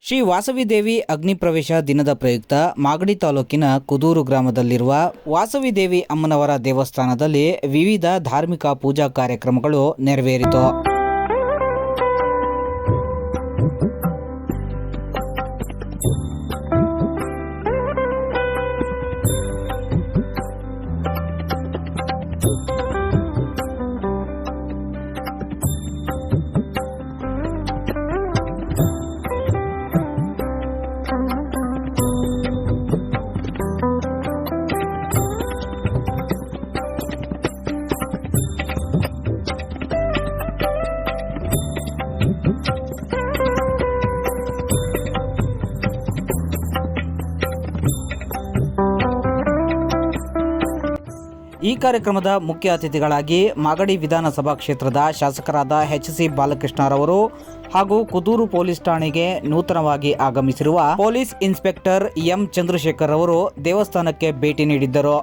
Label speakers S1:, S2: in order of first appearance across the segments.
S1: ಶ್ರೀ ವಾಸವಿ ದೇವಿ ಅಗ್ನಿ ಪ್ರವೇಶ ದಿನದ ಪ್ರಯುಕ್ತ ಮಾಗಡಿ ತಾಲೂಕಿನ ಕುದೂರು ಗ್ರಾಮದಲ್ಲಿರುವ ವಾಸವಿ ದೇವಿ ಅಮ್ಮನವರ ದೇವಸ್ಥಾನದಲ್ಲಿ ವಿವಿಧ ಧಾರ್ಮಿಕ ಪೂಜಾ ಕಾರ್ಯಕ್ರಮಗಳು ನೆರವೇರಿತು. ಈ ಕಾರ್ಯಕ್ರಮದ ಮುಖ್ಯ ಅತಿಥಿಗಳಾಗಿ ಮಾಗಡಿ ವಿಧಾನಸಭಾ ಕ್ಷೇತ್ರದ ಶಾಸಕರಾದ ಎಚ್.ಸಿ. ಬಾಲಕೃಷ್ಣರವರು ಹಾಗೂ ಕುದೂರು ಪೊಲೀಸ್ ಠಾಣೆಗೆ ನೂತನವಾಗಿ ಆಗಮಿಸಿರುವ ಪೊಲೀಸ್ ಇನ್ಸ್ಪೆಕ್ಟರ್ ಎಂ. ಚಂದ್ರಶೇಖರ್ ಅವರು ದೇವಸ್ಥಾನಕ್ಕೆ ಭೇಟಿ ನೀಡಿದ್ದರು.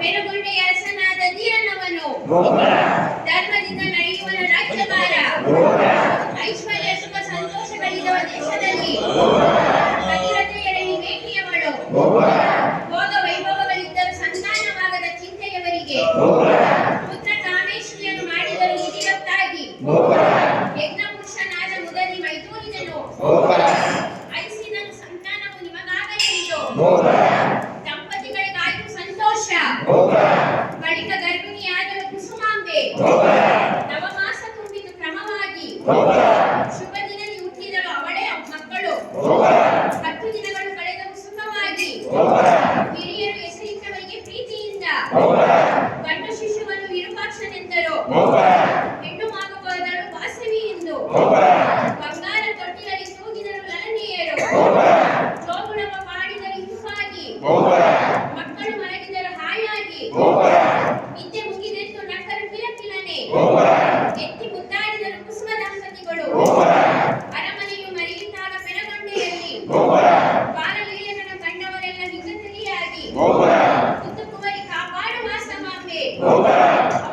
S2: ಪೆರುಗೊಂಡೆಯ ಅರಸನಾದ ಧೀರನವನು ಧರ್ಮದಿಂದ ನಡೆಯುವನ ರಾಜ್ಯಭಾರ ಐಶ್ವರ್ಯ ಸುಖ ಸಂತೋಷಗಳಿರುವ ದೇಶದಲ್ಲಿ ಪತಿವ್ರತೆಯರಲ್ಲಿ ಬೇಟಿಯವಳು ಭೋಗ ವೈಭವಗಳಿದ್ದರೂ ಸಂತಾನವಾಗದ ಚಿಂತೆಯವರಿಗೆ ಪುತ್ರ ಕಾಮೇಶ್ವರಿಯನ್ನು ಮಾಡಿದರು ನಿಧಿವತ್ತಾಗಿ ಯಜ್ಞ ಪುರುಷನಾದ ಮುದರಿ ಮೈದೂರಿದನು ಐಸಿದನು ಸಂತಾನವು ನಿಮಗಾಗಲೆಂದು ಬಳಿಕ ಗರ್ಭಿಣಿಯಾದಳು ಕುಸುಮಾಂಬೆ ನವಮಾಸ ತುಂಬಿತು ಕ್ರಮವಾಗಿ ಶುಭ ದಿನದಲ್ಲಿ ಹುಟ್ಟಿದಳು ಅವಳೇ ಮಕ್ಕಳು 10 ದಿನಗಳು ಕಳೆದವು ಸುಖವಾಗಿ ಹಿರಿಯರು ಹೆಸರಿಟ್ಟವರಿಗೆ ಪ್ರೀತಿಯಿಂದ ಗಂಡು ಶಿಶುವನ್ನು ವಿರೂಪಾಕ್ಷನೆಂದರು ಹೆಣ್ಣು ಮಗುವಾದಳು ವಾಸವಿ ಎಂದು ಬಂಗಾರ ತೊಟ್ಟಿಲಲ್ಲಿ ತೂಗಿದರು ಲಲನೆಯರು ಜೋಗುಳವ ಪಾಡಿದರು ಇಂಪಾಗಿ ಮಕ್ಕಳು ಮಲಗಿದರು ಹಾಯಾಗಿ ನಿದ್ದೆ ಮುಗಿದೆದ್ದು ನಕ್ಕರು ಕಿಲಕಿಲನೆ ಎತ್ತಿ ಮುದ್ದಾಡಿದರು ಕುಸುಮ ದಂಪತಿಗಳು ಅರಮನೆಯು ಮರೆಯಿತಾಗ ಪೆರಗೊಂಡೆಯಲ್ಲಿ ಬಾಲಲೀಲೆಗಳನ್ನು ಕಂಡವರೆಲ್ಲ ವಿಗತರಿಯಾಗಿ ಕುಮಾರಿ ಕಾಪಾಡು ಮಾಸಮಾಂಬೆ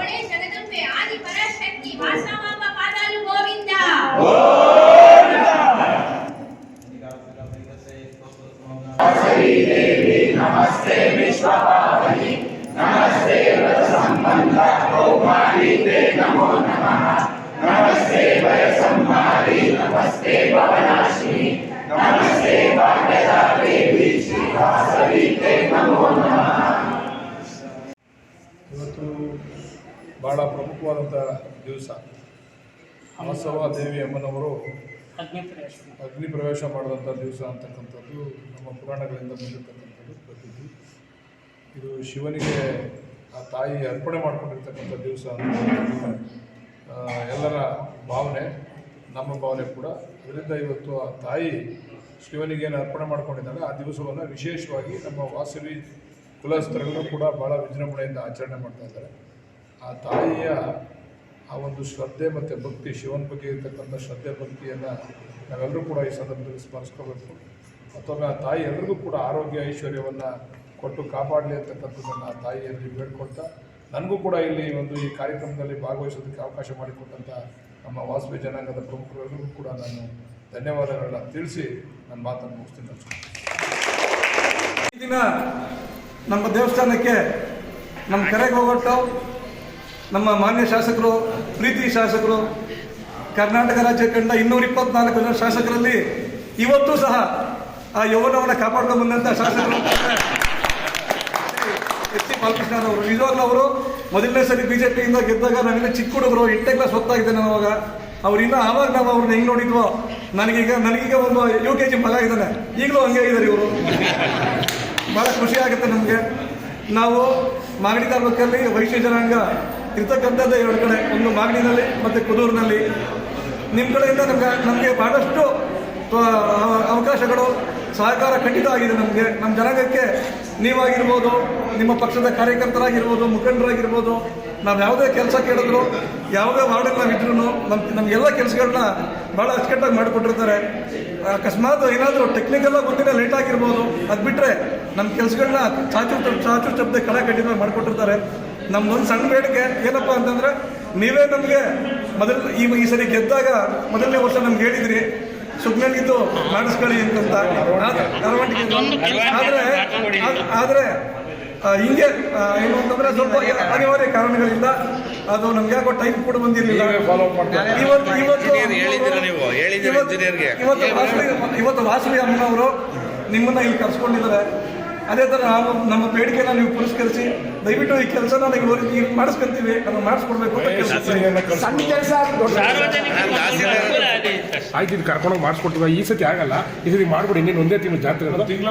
S2: ಅವಳೇ ಜಗದಂಬೆ ಆದಿ ಪರಾಶಕ್ತಿ ವಾಸವಾಂಬ ಪಾದಾಲು ಗೋವಿಂದ.
S3: ನಮಸ್ತೆ ವಿಶ್ವಪಾವನಿ ನಮಸ್ತೆ ಸಂಬಂಧ ಕೌಮಾರಿತೆ ನಮೋ ನಮಃ ನಮಸ್ತೆ ವಯಸಂಹಾರಿ ನಮಸ್ತೆ ಭವನಾಶಿನಿ ನಮಸ್ತೆ ಭಾಗ್ಯದ ದೇವಿ ಶ್ರೀವಾಸವಿತೆ ನಮೋ ನಮಃ.
S4: ಇವತ್ತು ಭಾಳ ಪ್ರಮುಖವಾದಂಥ ದಿವಸ. ಅಮಸವ ದೇವಿ ಅಮ್ಮನವರು ಅಗ್ನಿ ಪ್ರವೇಶ ಮಾಡಿದಂಥ ದಿವಸ ಅಂತಕ್ಕಂಥದ್ದು ನಮ್ಮ ಪುರಾಣಗಳಿಂದ ಬಂದಿರತಕ್ಕಂಥದ್ದು ಪ್ರತೀತಿ. ಇದು ಶಿವನಿಗೆ ಆ ತಾಯಿ ಅರ್ಪಣೆ ಮಾಡ್ಕೊಂಡಿರ್ತಕ್ಕಂಥ ದಿವಸ ಅಂತ ಎಲ್ಲರ ಭಾವನೆ, ನಮ್ಮ ಭಾವನೆ ಕೂಡ. ಅದರಿಂದ ಇವತ್ತು ಆ ತಾಯಿ ಶಿವನಿಗೇನು ಅರ್ಪಣೆ ಮಾಡ್ಕೊಂಡಿದ್ದಾಳೆ ಆ ದಿವಸವನ್ನು ವಿಶೇಷವಾಗಿ ನಮ್ಮ ವಾಸವಿ ಕುಲಸ್ಥರೆಲ್ಲರೂ ಕೂಡ ಭಾಳ ವಿಜೃಂಭಣೆಯಿಂದ ಆಚರಣೆ ಮಾಡ್ತಾ ಇದ್ದಾರೆ. ಆ ತಾಯಿಯ ಆ ಒಂದು ಶ್ರದ್ಧೆ ಮತ್ತು ಭಕ್ತಿ, ಶಿವನ ಬಗ್ಗೆ ಇರತಕ್ಕಂಥ ಶ್ರದ್ಧೆ ಭಕ್ತಿಯನ್ನು ನಾವೆಲ್ಲರೂ ಕೂಡ ಈ ಸಂದರ್ಭದಲ್ಲಿ ಸ್ಮರಿಸ್ಕೋಬೇಕು. ಮತ್ತೊಮ್ಮೆ ಆ ತಾಯಿ ಎಲ್ರಿಗೂ ಕೂಡ ಆರೋಗ್ಯ ಐಶ್ವರ್ಯವನ್ನು ಕೊಟ್ಟು ಕಾಪಾಡಲಿ ಅಂತಕ್ಕಂಥದ್ದನ್ನು ಆ ತಾಯಿಯಲ್ಲಿ ಬೇಡ್ಕೊಳ್ತಾ, ನನಗೂ ಕೂಡ ಇಲ್ಲಿ ಈ ಕಾರ್ಯಕ್ರಮದಲ್ಲಿ ಭಾಗವಹಿಸೋದಕ್ಕೆ ಅವಕಾಶ ಮಾಡಿಕೊಟ್ಟಂಥ ನಮ್ಮ ವಾಸವಿ ಜನಾಂಗದ ಪ್ರಮುಖರೆಲ್ಲರಿಗೂ ಕೂಡ ನಾನು ಧನ್ಯವಾದಗಳನ್ನ ತಿಳಿಸಿ ನನ್ನ ಮಾತನ್ನು ಮುಗಿಸ್ತೀನಿ.
S5: ಈ ದಿನ ನಮ್ಮ ದೇವಸ್ಥಾನಕ್ಕೆ ನಮ್ಮ ಕರೆಗೆ ಹೋಗೊಟ್ಟು ನಮ್ಮ ಮಾನ್ಯ ಶಾಸಕರು, ಪ್ರೀತಿ ಶಾಸಕರು, ಕರ್ನಾಟಕ ರಾಜ್ಯ ಕಂಡ 224 ಜನ ಶಾಸಕರಲ್ಲಿ ಇವತ್ತು ಸಹ ಆ ಯೌವನವನ್ನು ಕಾಪಾಡ್ಕೊಂಡು ಬಂದಂಥ ಶಾಸಕರು ಎಚ್ ಸಿ ಬಾಲಕೃಷ್ಣರವರು. ನಿಜವಾಗ್ಲೂ ಅವರು ಮೊದಲನೇ ಸರಿ ಬಿಜೆಪಿಯಿಂದ ಗೆದ್ದಾಗ ನಾವೆಲ್ಲ ಚಿಕ್ಕ ಹುಡುಗರು 8ನೇ ಕ್ಲಾಸ್ ಓದ್ತಾಗಿದ್ದೆ ನಾನು ಅವಾಗ. ಅವ್ರಿನ್ನ ಆವಾಗ ನಾವು ಅವ್ರನ್ನ ಹೆಂಗೆ ನೋಡಿದ್ವೋ, ನನಗೀಗ ಒಂದು UKG ಮಗ ಇದ್ದಾನೆ, ಈಗಲೂ ಹಂಗೆ ಇದ್ದಾರೆ ಇವರು. ಭಾಳ ಖುಷಿ ಆಗುತ್ತೆ ನಮಗೆ. ನಾವು ಮಾಗಡಿ ತಾಲೂಕಲ್ಲಿ ವೈಶ್ಯ ಜನಾಂಗ ಇರ್ತಕ್ಕಂಥದ್ದೇ 2 ಕಡೆ, ಒಂದು ಮಾಗಡಿನಲ್ಲಿ ಮತ್ತು ಕುದೂರಿನಲ್ಲಿ. ನಿಮ್ಮ ಕಡೆಯಿಂದ ನಮಗೆ ಭಾಳಷ್ಟು ಅವಕಾಶಗಳು, ಸಹಕಾರ ಖಂಡಿತ ಆಗಿದೆ ನಮಗೆ. ನಮ್ಮ ಜನಾಂಗಕ್ಕೆ ನೀವಾಗಿರ್ಬೋದು, ನಿಮ್ಮ ಪಕ್ಷದ ಕಾರ್ಯಕರ್ತರಾಗಿರ್ಬೋದು, ಮುಖಂಡರಾಗಿರ್ಬೋದು, ನಾವು ಯಾವುದೇ ಕೆಲಸ ಕೇಳಿದ್ರು, ಯಾವುದೇ ವಾರ್ಡಲ್ಲಿ ನಾವಿದ್ರೂ ನಮಗೆಲ್ಲ ಕೆಲಸಗಳನ್ನ ಭಾಳ ಅಚ್ಚುಕಟ್ಟಾಗಿ ಮಾಡಿಕೊಟ್ಟಿರ್ತಾರೆ. ಅಕಸ್ಮಾತ್ ಏನಾದರೂ ಟೆಕ್ನಿಕಲ್ಲಾಗಿ ಒಂದಿನ ಲೇಟ್ ಆಗಿರ್ಬೋದು, ಅದು ಬಿಟ್ಟರೆ ನಮ್ಮ ಕೆಲಸಗಳನ್ನ ಚಾಚು ಚಪ್ಪದೆ ಕಡಾಖಂಡಿತವಾಗಿ ಮಾಡಿಕೊಟ್ಟಿರ್ತಾರೆ. ನಮ್ದೊಂದು ಸಣ್ಣ ಬೇಡಿಕೆ ಏನಪ್ಪ ಅಂತಂದರೆ, ನೀವೇ ನಮಗೆ ಈ ಸರಿ ಗೆದ್ದಾಗ ಮೊದಲನೇ ವರ್ಷ ನಮ್ಗೆ ಹೇಳಿದ್ರಿ ಸುಗ್ನಲ್ಲಿದ್ದು ಮಾಡಿಸ್ಕೊಳ್ಳಿ ಅಂತಂತ ಆದರೆ ಹಿಂಗೆ ಏನು ಅಂತಂದರೆ ಸ್ವಲ್ಪ ಅನಿವಾರ್ಯ ಕಾರಣಗಳಿಂದ ಅದು ನಮ್ಗೆ ಯಾಕೋ ಟೈಮ್ ಕೂಡ ಬಂದಿರಲಿಲ್ಲ. ಇವತ್ತು ವಾಸವಿ ಅಮ್ಮನವರು ನಿಮ್ಮನ್ನ ಇಲ್ಲಿ ಕರ್ಸ್ಕೊಂಡಿದ್ದಾರೆ. ಅದೇ ಥರ ನಾವು ನಮ್ಮ ಬೇಡಿಕೆನ ನೀವು ಪುರಸ್ಕರಿಸಿ ದಯವಿಟ್ಟು ಈ ಕೆಲಸನ ನೀವು ಮಾಡಿಸ್ಕೊಂತೀವಿ, ಅದನ್ನು ಮಾಡಿಸ್ಕೊಡ್ಬೇಕು ಅಂತ ಕೆಲಸ.
S6: ಆಯ್ತು, ಇದು ಕರ್ಕೊಂಡೋಗಿ ಮಾಡಿಸ್ಕೊಡ್ತೀವಿ. ಈ ಸತಿ ಆಗಲ್ಲ, ಈ ಸತಿ ಮಾಡ್ಬಿಡಿ. ಇನ್ನೇನು ಒಂದೇ ತಿಂಗಳು ಜಾತ್ರೆ,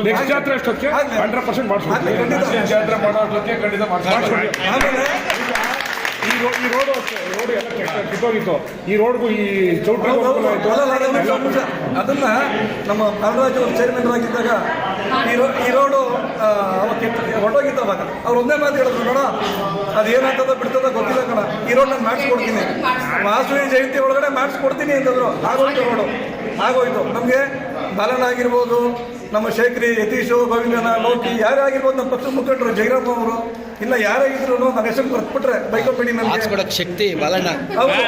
S6: ನೆಕ್ಸ್ಟ್ ಜಾತ್ರೆ ಅಷ್ಟೊತ್ತಿಗೆ 100% ಮಾಡಿಸ್ಕೊಡ್ತೀವಿ.
S4: ಜಾತ್ರೆ ಮಾಡೋ ಅಷ್ಟೊತ್ತಿಗೆ ಖಂಡಿತ ಮಾಡಿಸ್ಕೊಡ್ತೀವಿ.
S5: ಆಮೇಲೆ
S6: ಈ ರೋಡು ಅಷ್ಟೇ, ರೋಡು ಎಲ್ಲ ಕಿತ್ತೋಗಿತ್ತು. ಈ ರೋಡ್ಗೂ ಈ ಚೌಟ್ರಿ
S5: ಅದನ್ನ ನಮ್ಮ ಬಾಲರಾಜ್ ಅವರು ಚೇರ್ಮನ್ ಆಗಿದ್ದಾಗ ಈ ರೋಡು ಹೊರಟೋಗಿತ್ತು. ಅವಾಗ ಅವ್ರು ಒಂದೇ ಮಾತು ಹೇಳಿದ್ರು, ನೋಡ ಅದೇನಾಗ್ತದೋ ಬಿಡ್ತದೋ ಗೊತ್ತಿಲ್ಲ ಕಣ, ಈ ರೋಡ್ ನಾನು ಮಾಡಿಸ್ಕೊಡ್ತೀನಿ, ವಾಸವಿ ಜಯಂತಿ ಒಳಗಡೆ ಮಾಡಿಸ್ಕೊಡ್ತೀನಿ ಅಂತಂದ್ರು. ಆಗೋಯ್ತು, ರೋಡು ಆಗೋಯ್ತು. ನಮಗೆ ಬಾಲನ ಆಗಿರ್ಬೋದು, ನಮ್ಮ ಶೇಖರಿ, ಯತೀಶು, ಗೋವಿಂದನ, ಲೋಕಿ ಯಾರೇ ಆಗಿರ್ಬೋದು, ನಮ್ಮ ಪಕ್ಷದ ಮುಖಂಡರು ಜಯರಾಮ್ ಅವರು, ಇಲ್ಲ ಯಾರೇ ಇದ್ರು ನಮ್ಮ ಹೆಸರು ಬರ್ತ್ಬಿಟ್ರೆ ಬೈಕೋಬೇಡಿ. ನಮ್ಗೆ
S7: ಶಕ್ತಿ ಬಾಲಣ್ಣ,
S5: ಹೌದು,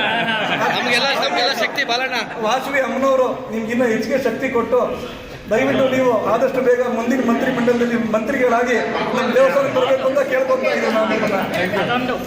S7: ನಮಗೆಲ್ಲ ಶಕ್ತಿ ಬಾಲಣ್ಣ.
S5: ವಾಸವಿ ಅಮ್ಮನವರು ನಿಮ್ಗಿನ್ನ ಹೆಚ್ಚಿಗೆ ಶಕ್ತಿ ಕೊಟ್ಟು ದಯವಿಟ್ಟು ನೀವು ಆದಷ್ಟು ಬೇಗ ಮುಂದಿನ ಮಂತ್ರಿ ಮಂಡಲದಲ್ಲಿ ಮಂತ್ರಿಗಳಾಗಿ ನಮ್ಮ ದೇವಸ್ಥಾನಕ್ಕೆ ಬರಬೇಕು ಅಂತ ಕೇಳ್ಕೊತಾ ಇದ್ದೀವಿ ನಾವು.